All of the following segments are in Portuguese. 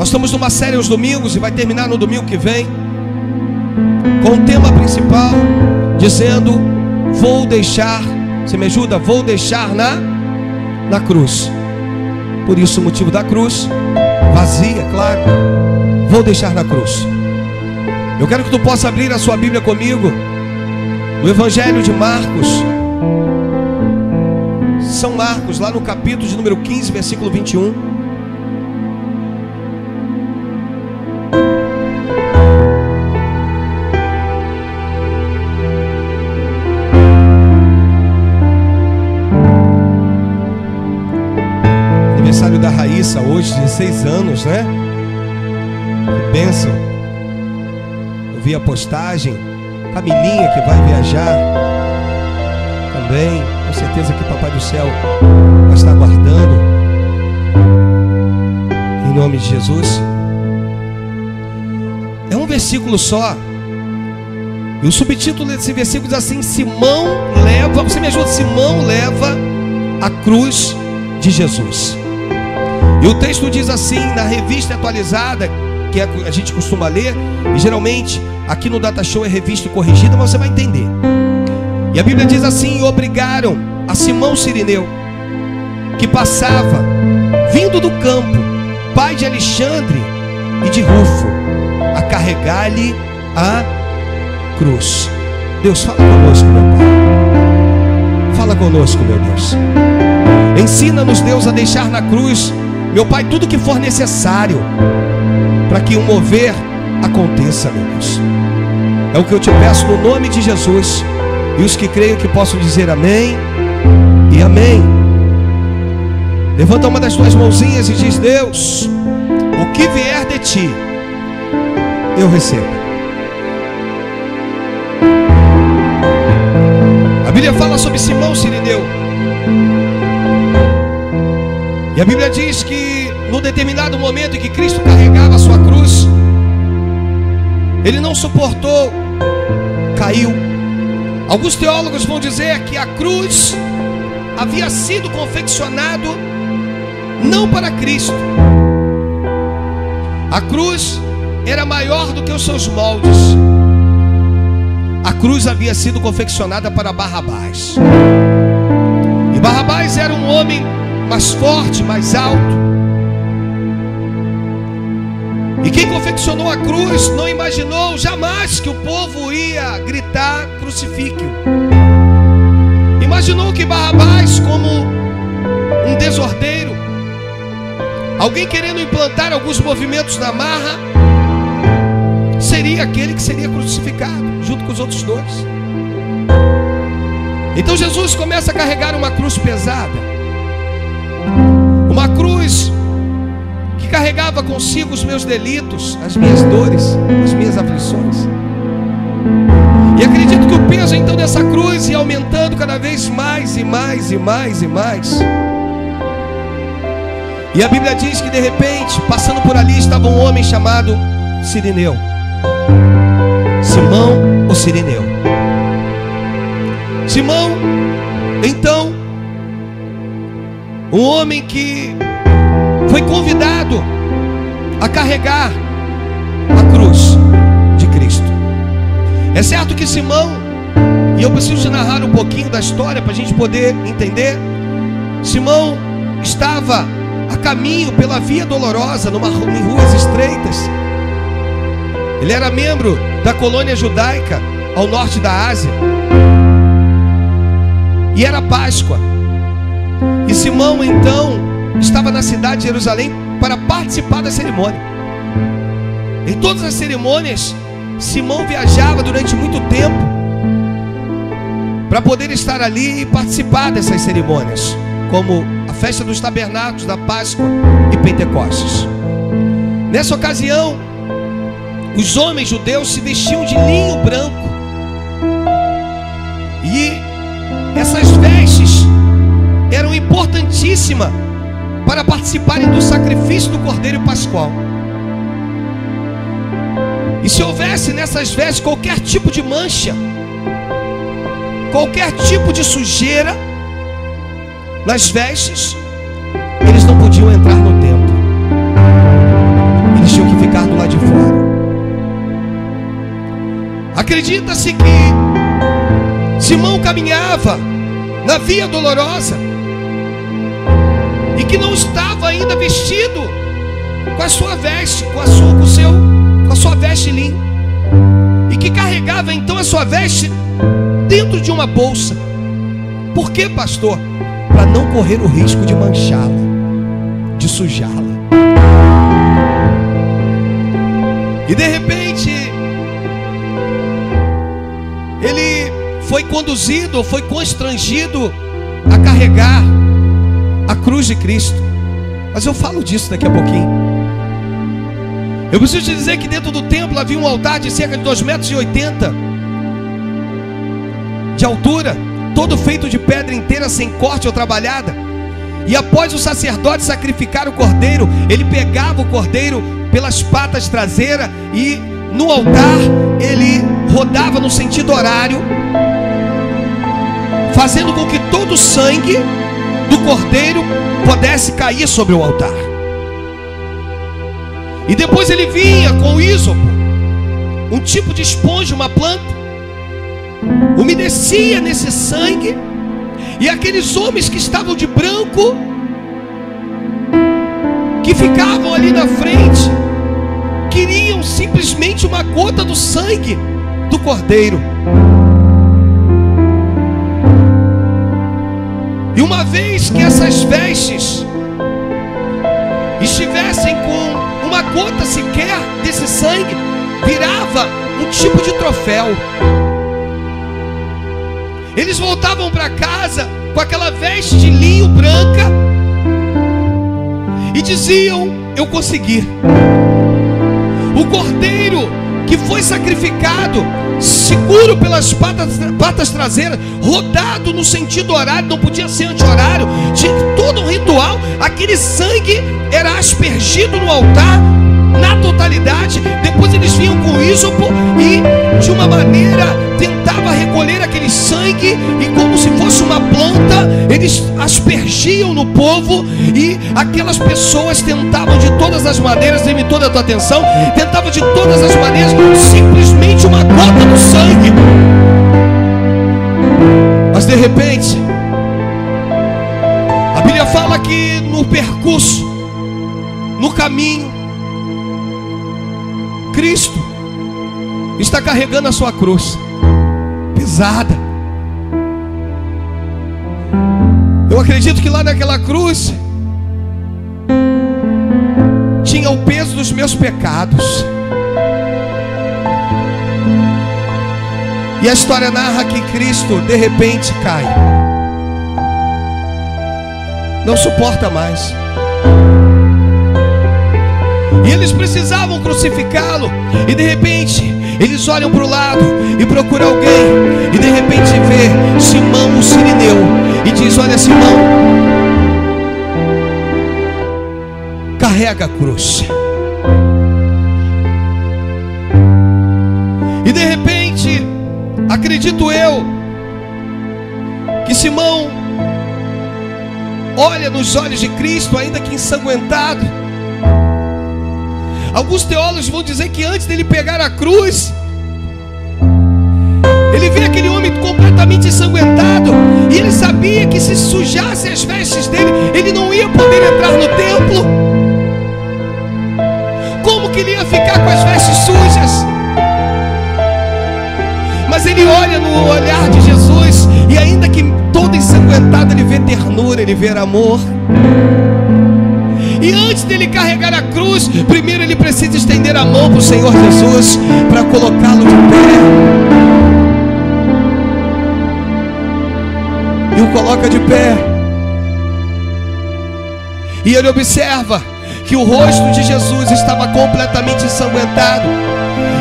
estamos numa série aos domingos e vai terminar no domingo que vem, com o tema principal dizendo: vou deixar, você me ajuda? Vou deixar na cruz. Por isso o motivo da cruz, vazia, claro. Vou deixar na cruz. Eu quero que tu possa abrir a sua Bíblia comigo no Evangelho de Marcos, São Marcos, lá no capítulo de número 15, versículo 21. Aniversário da Raíssa hoje, 16 anos, né? Que bênção. Eu vi a postagem. Camilinha que vai viajar também, com certeza que Papai do Céu vai estar guardando, em nome de Jesus. É um versículo só, e o subtítulo desse versículo diz assim: Simão leva, você me ajuda? Simão leva a cruz de Jesus. E o texto diz assim, na revista atualizada, que a gente costuma ler, e geralmente aqui no Data Show é revista e corrigida, mas você vai entender. E a Bíblia diz assim: obrigaram a Simão Cirineu, que passava vindo do campo, pai de Alexandre e de Rufo, a carregar-lhe a cruz. Deus, fala conosco, meu Pai. Fala conosco, meu Deus. Ensina-nos, Deus, a deixar na cruz, meu Pai, tudo que for necessário para que o mover aconteça, meu Deus. É o que eu te peço no nome de Jesus. E os que creem que possam dizer amém e amém. Levanta uma das tuas mãozinhas e diz: Deus, o que vier de ti, eu recebo. A Bíblia fala sobre Simão Cirineu. E a Bíblia diz que no determinado momento em que Cristo carregava a sua cruz, ele não suportou, caiu. Alguns teólogos vão dizer que a cruz havia sido confeccionado não para Cristo. A cruz era maior do que os seus moldes. A cruz havia sido confeccionada para Barrabás. E Barrabás era um homem mais forte, mais alto. E quem confeccionou a cruz não imaginou jamais que o povo ia gritar: crucifique-o. Imaginou que Barrabás, como um desordeiro, alguém querendo implantar alguns movimentos na marra, seria aquele que seria crucificado junto com os outros dois. Então Jesus começa a carregar uma cruz pesada, uma cruz que carregava consigo os meus delitos, as minhas dores, as minhas aflições. E acredito que o peso então dessa cruz ia aumentando cada vez mais e mais e mais e mais. E a Bíblia diz que de repente, passando por ali, estava um homem chamado Cirineu. Simão o Cirineu. Simão, então, um homem que foi convidado a carregar a cruz de Cristo. É certo que Simão, e eu preciso te narrar um pouquinho da história para a gente poder entender. Simão estava a caminho pela Via Dolorosa, em ruas estreitas. Ele era membro da colônia judaica ao norte da Ásia. E era Páscoa. E Simão então estava na cidade de Jerusalém para participar da cerimônia. Em todas as cerimônias, Simão viajava durante muito tempo para poder estar ali e participar dessas cerimônias, como a festa dos tabernáculos, da Páscoa e Pentecostes. Nessa ocasião, os homens judeus se vestiam de linho branco, e essas vestes eram importantíssimas para participarem do sacrifício do Cordeiro Pascual. E se houvesse nessas vestes qualquer tipo de mancha, qualquer tipo de sujeira nas vestes, eles não podiam entrar no templo. Acredita-se que Simão caminhava na via dolorosa e que não estava ainda vestido com a sua veste, com a sua veste linda, e que carregava então a sua veste dentro de uma bolsa. Por quê, pastor? Para não correr o risco de manchá-la, de sujá-la. E de repente ele foi conduzido, foi constrangido a carregar a cruz de Cristo. Mas eu falo disso daqui a pouquinho. Eu preciso te dizer que dentro do templo havia um altar de cerca de 2,80 metros de altura, todo feito de pedra inteira, sem corte ou trabalhada. E após o sacerdote sacrificar o cordeiro, ele pegava o cordeiro pelas patas traseiras e no altar ele rodava no sentido horário, fazendo com que todo o sangue do cordeiro pudesse cair sobre o altar. E depois ele vinha com o ísopo, um tipo de esponja, uma planta, umedecia nesse sangue, e aqueles homens que estavam de branco, que ficavam ali na frente, queriam simplesmente uma gota do sangue do cordeiro. E uma vez que essas vestes estivessem com uma gota sequer desse sangue, virava um tipo de troféu. Eles voltavam para casa com aquela veste de linho branca e diziam: eu consegui. O cordeiro que foi sacrificado, seguro pelas patas traseiras, rodado no sentido horário, não podia ser anti-horário, tinha todo um ritual. Aquele sangue era aspergido no altar na totalidade. Depois eles vinham com ísopo e de uma maneira tentava recolher aquele sangue, e como se fosse uma planta, eles aspergiam no povo, e aquelas pessoas tentavam de todas as maneiras, dê-me toda a tua atenção, tentavam de todas as maneiras, simplesmente uma gota do sangue. Mas de repente, a Bíblia fala que no percurso, no caminho, Cristo está carregando a sua cruz pesada. Eu acredito que lá naquela cruz tinha o peso dos meus pecados. E a história narra que Cristo de repente cai, não suporta mais. E eles precisavam crucificá-lo. E de repente eles olham para o lado e procuram alguém, e de repente vê Simão o Cirineu e diz: olha, Simão, carrega a cruz. E de repente, acredito eu, que Simão olha nos olhos de Cristo, ainda que ensanguentado. Alguns teólogos vão dizer que antes dele pegar a cruz, ele vê aquele homem completamente ensanguentado, e ele sabia que se sujasse as vestes dele, ele não ia poder entrar no templo. Como que ele ia ficar com as vestes sujas? Mas ele olha no olhar de Jesus, e ainda que todo ensanguentado, ele vê ternura, ele vê amor. E antes dele carregar a cruz, primeiro ele precisa estender a mão para o Senhor Jesus, para colocá-lo de pé. E o coloca de pé. E ele observa que o rosto de Jesus estava completamente ensanguentado,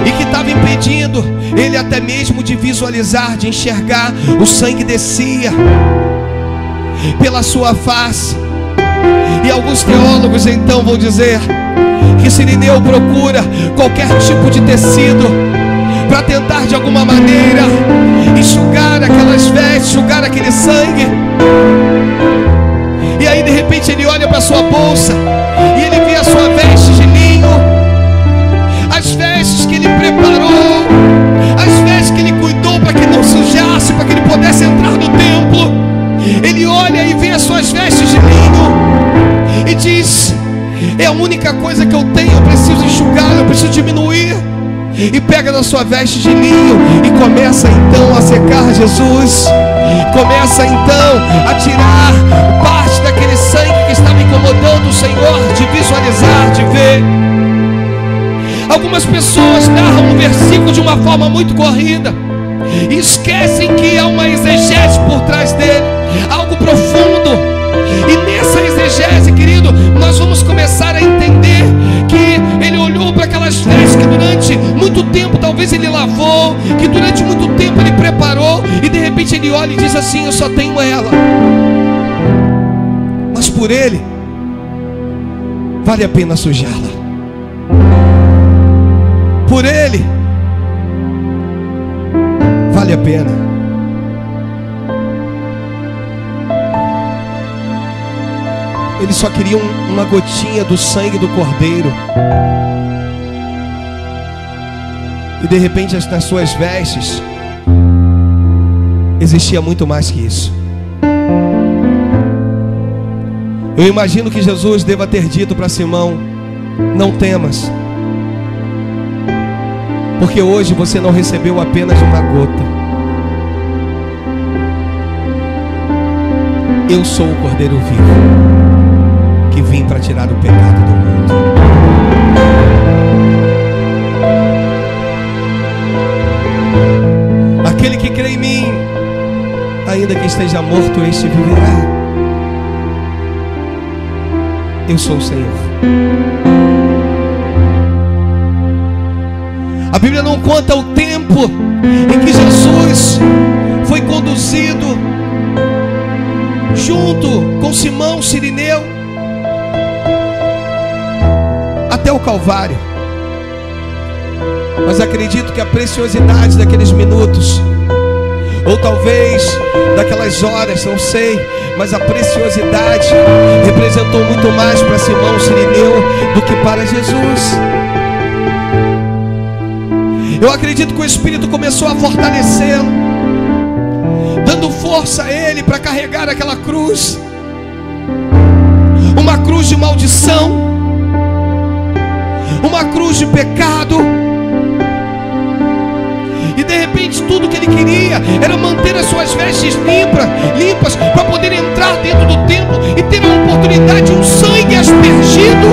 e que estava impedindo ele até mesmo de visualizar, de enxergar. O sangue descia pela sua face. E alguns teólogos então vão dizer que Cirineu procura qualquer tipo de tecido para tentar de alguma maneira enxugar aquelas vestes, enxugar aquele sangue. E aí de repente ele olha para sua bolsa e ele vê a sua veste de linho, as vestes que ele preparou, as vestes abrisse para que ele pudesse entrar no templo. Ele olha e vê as suas vestes de linho e diz: é a única coisa que eu tenho, eu preciso enxugar, eu preciso diminuir. E pega na sua veste de linho e começa então a secar Jesus. Começa então a tirar parte daquele sangue que estava incomodando o Senhor de visualizar, de ver. Algumas pessoas narram um versículo de uma forma muito corrida e esquecem que há uma exegese por trás dele, algo profundo. E nessa exegese, querido, nós vamos começar a entender que ele olhou para aquelas vestes que durante muito tempo talvez ele lavou, que durante muito tempo ele preparou, e de repente ele olha e diz assim: eu só tenho ela. Mas por ele vale a pena sujá-la. Por ele vale a pena. Ele só queria uma gotinha do sangue do Cordeiro. E de repente nas suas vestes existia muito mais que isso. Eu imagino que Jesus deva ter dito para Simão: não temas, porque hoje você não recebeu apenas uma gota. Eu sou o Cordeiro vivo que vim para tirar o pecado do mundo. Aquele que crê em mim, ainda que esteja morto, este viverá. Eu sou o Senhor. A Bíblia não conta o tempo em que Jesus foi conduzido junto com Simão Cirineu até o Calvário. Mas acredito que a preciosidade daqueles minutos, ou talvez daquelas horas, não sei, mas a preciosidade representou muito mais para Simão Cirineu do que para Jesus. Eu acredito que o Espírito começou a fortalecê-lo, dando força a ele para carregar aquela cruz, uma cruz de maldição, uma cruz de pecado. E de repente tudo que ele queria era manter as suas vestes limpas para poder entrar dentro do templo e ter a oportunidade de um sangue aspergido.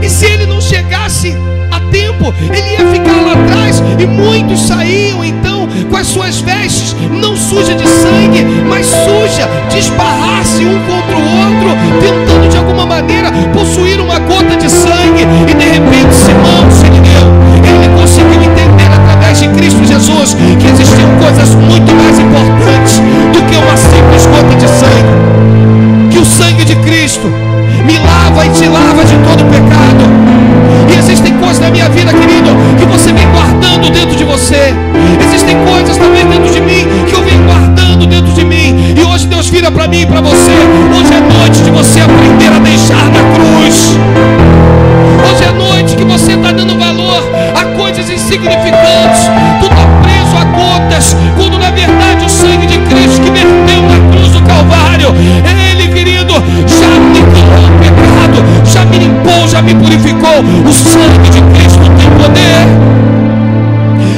E se ele não chegasse a tempo, ele ia ficar lá atrás, e muitos saíam então com as suas vestes não suja de sangue, mas suja de esbarrar-se um contra o outro, tentando de alguma maneira possuir uma gota de sangue. E de repente Simão Cirineu, ele conseguiu entender através de Cristo Jesus que existiam coisas muito mais importantes do que uma simples gota de sangue. Que o sangue de Cristo me lava e te lava de todo pecado. E existem coisas na minha vida, querido, que você vem guardando dentro de você. Existem coisas também dentro de mim que eu venho guardando dentro de mim. E hoje Deus vira para mim e para você: hoje é noite de você aprender a deixar na cruz. Hoje é noite que você está dando valor a coisas insignificantes. Tu está preso a gotas, quando na verdade o sangue de Cristo que verteu na cruz do Calvário, ele, querido, já me tirou o pecado, já me limpou, já me purificou. O sangue de Cristo tem poder.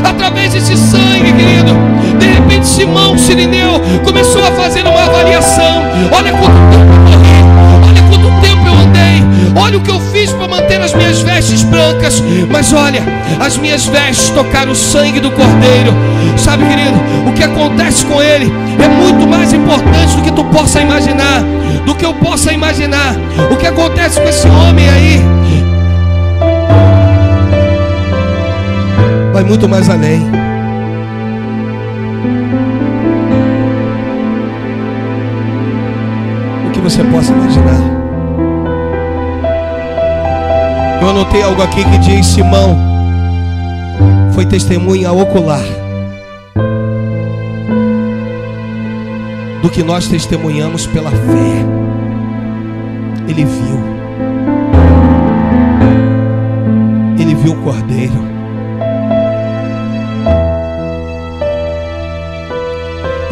Através desse sangue, querido, de repente Simão Cirineu começou a fazer uma avaliação. Olha quanto tempo eu corri, olha quanto tempo eu andei, olha o que eu fiz para manter as minhas vestes brancas. Mas olha, as minhas vestes tocaram o sangue do Cordeiro. Sabe, querido, o que acontece com ele é muito mais importante do que tu possa imaginar, do que eu possa imaginar. O que acontece com esse homem aí vai muito mais além. Do que você possa imaginar. Eu anotei algo aqui que diz: Simão foi testemunha ocular do que nós testemunhamos pela fé. Ele viu o Cordeiro.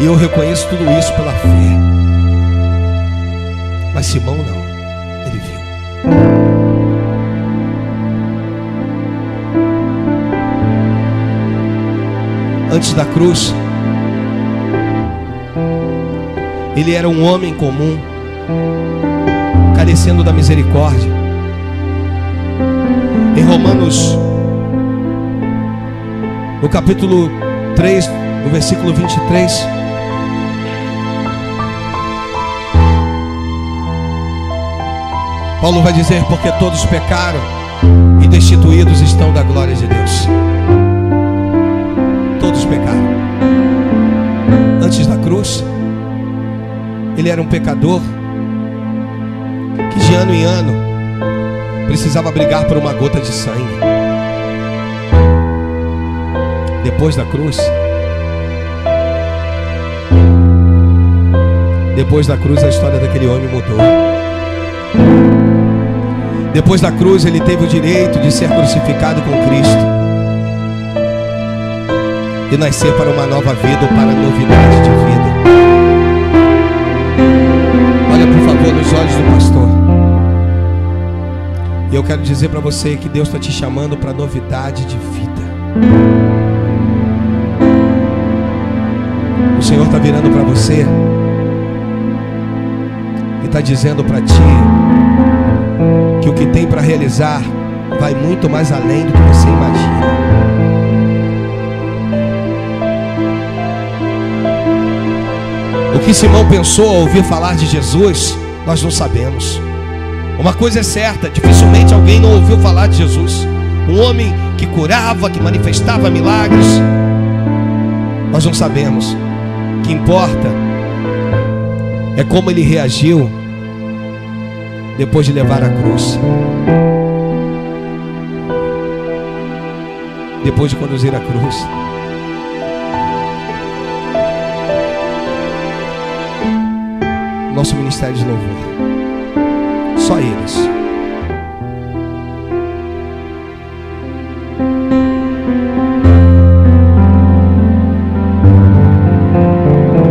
E eu reconheço tudo isso pela fé. Mas Simão não, ele viu. Antes da cruz, ele era um homem comum, carecendo da misericórdia. Em Romanos, no capítulo 3, no versículo 23, Paulo vai dizer: porque todos pecaram e destituídos estão da glória de Deus. Todos pecaram. Antes da cruz, ele era um pecador que de ano em ano precisava brigar por uma gota de sangue. Depois da cruz, a história daquele homem mudou. Depois da cruz, ele teve o direito de ser crucificado com Cristo e nascer para uma nova vida, ou para novidade de vida. Olha, por favor, nos olhos do pastor. E eu quero dizer para você que Deus está te chamando para novidade de vida. O Senhor está virando para você e está dizendo para ti que o que tem para realizar vai muito mais além do que você imagina. O que Simão pensou ao ouvir falar de Jesus, nós não sabemos. Uma coisa é certa: dificilmente alguém não ouviu falar de Jesus. Um homem que curava, que manifestava milagres. Nós não sabemos. O que importa é como ele reagiu depois de levar a cruz, depois de conduzir a cruz. Nosso ministério de louvor, só eles.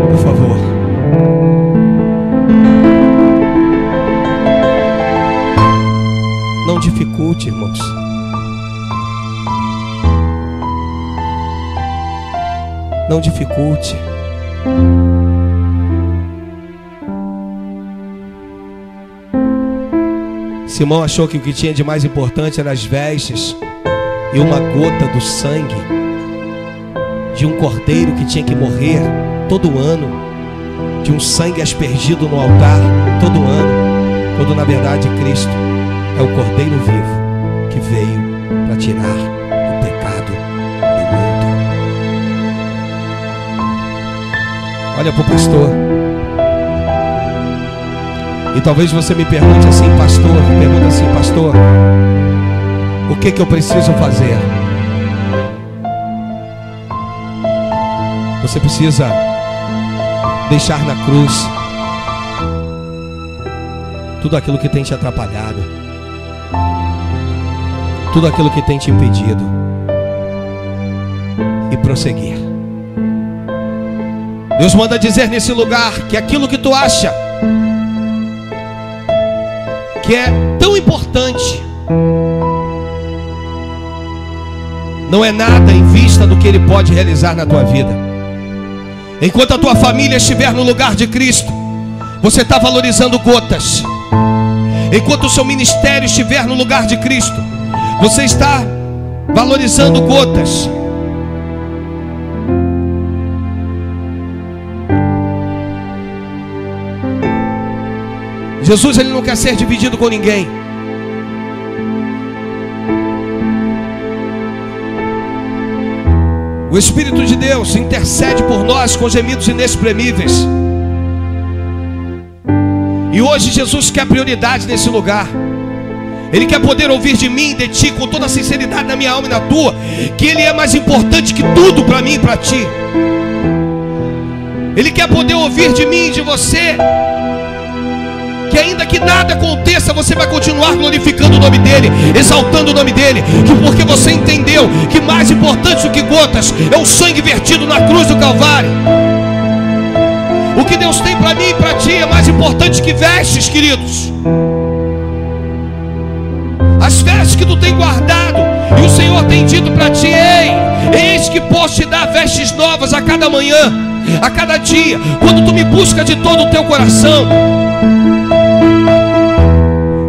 Por favor, não dificulte, irmãos. Não dificulte. Simão achou que o que tinha de mais importante eram as vestes e uma gota do sangue de um cordeiro que tinha que morrer todo ano, de um sangue aspergido no altar todo ano, quando na verdade Cristo é o cordeiro vivo que veio para tirar o pecado do mundo. Olha para o pastor. E talvez você me pergunte assim: pastor, o que eu preciso fazer? Você precisa deixar na cruz tudo aquilo que tem te atrapalhado, tudo aquilo que tem te impedido, e prosseguir. Deus manda dizer nesse lugar que aquilo que tu acha que é tão importante não é nada em vista do que Ele pode realizar na tua vida. Enquanto a tua família estiver no lugar de Cristo, você está valorizando gotas. Enquanto o seu ministério estiver no lugar de Cristo, você está valorizando gotas. Jesus, Ele não quer ser dividido com ninguém. O Espírito de Deus intercede por nós com gemidos inexprimíveis. E hoje Jesus quer prioridade nesse lugar. Ele quer poder ouvir de mim e de ti com toda a sinceridade na minha alma e na tua, que Ele é mais importante que tudo para mim e para ti. Ele quer poder ouvir de mim e de você que ainda que nada aconteça, você vai continuar glorificando o nome dEle, exaltando o nome dEle, porque você entendeu que mais importante do que gotas é o sangue vertido na cruz do Calvário. que Deus tem para mim e para ti é mais importante que vestes, queridos. As vestes que tu tem guardado, e o Senhor tem dito para ti: ei, eis que posso te dar vestes novas a cada manhã, a cada dia, quando tu me busca de todo o teu coração.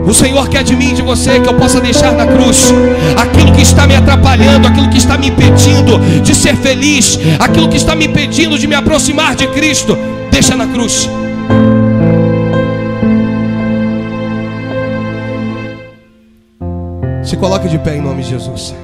O Senhor quer de mim e de você que eu possa deixar na cruz aquilo que está me atrapalhando, aquilo que está me impedindo de ser feliz, aquilo que está me impedindo de me aproximar de Cristo. Deixa na cruz. Se coloque de pé em nome de Jesus.